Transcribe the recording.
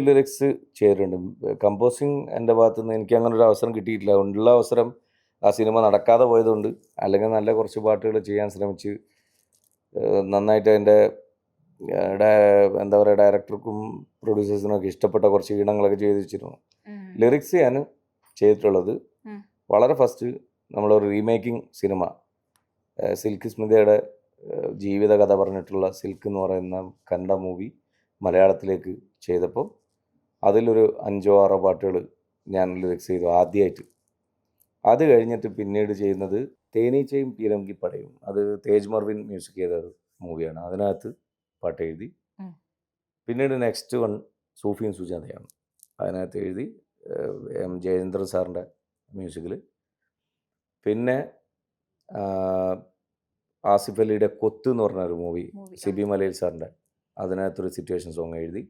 Lyrics ചെയ്തിട്ടുണ്ട്. Composing എൻ്റെ ഭാഗത്തു നിന്ന് എനിക്ക് അങ്ങനെ ഒരു അവസരം കിട്ടിയിട്ടില്ല. ഉള്ള അവസരം ആ സിനിമ നടക്കാതെ പോയതുകൊണ്ട്, അല്ലെങ്കിൽ നല്ല കുറച്ച് പാട്ടുകൾ ചെയ്യാൻ ശ്രമിച്ച് നന്നായിട്ട് അതിൻ്റെ എന്താ പറയുക, ഡയറക്ടർക്കും പ്രൊഡ്യൂസേഴ്സിനും ഒക്കെ ഇഷ്ടപ്പെട്ട കുറച്ച് ഈണങ്ങളൊക്കെ ചെയ്ത് വെച്ചിരുന്നു. ലിറിക്സ് ഞാൻ ചെയ്തിട്ടുള്ളത് വളരെ ഫസ്റ്റ് നമ്മളൊരു റീമേക്കിംഗ് സിനിമ, സിൽക്ക് സ്മിതയുടെ ജീവിതകഥ പറഞ്ഞിട്ടുള്ള സിൽക്ക് എന്ന് പറയുന്ന കന്നഡ മൂവി മലയാളത്തിലേക്ക് ചെയ്തപ്പോൾ അതിലൊരു 5-6 പാട്ടുകൾ ഞാൻ ലിറിക്സ് ചെയ്തു ആദ്യമായിട്ട്. അത് കഴിഞ്ഞിട്ട് പിന്നീട് ചെയ്യുന്നത് തേനീച്ചയും പീരങ്കിപ്പടയും, അത് തേജ് മർവിൻ മ്യൂസിക് ചെയ്ത മൂവിയാണ്. അതിനകത്ത് പാട്ട് എഴുതി. പിന്നീട് നെക്സ്റ്റ് വൺ സൂഫിയും സുജാതയാണ്. അതിനകത്ത് എഴുതി എം ജയേന്ദ്ര സാറിൻ്റെ മ്യൂസിക്കിൽ. പിന്നെ ആസിഫ് അലിയുടെ കൊത്ത് എന്ന് പറഞ്ഞൊരു മൂവി, സിബി മലയിൽ സാറിൻ്റെ, അതിനകത്തൊരു സിറ്റുവേഷൻ സോങ് എഴുതി.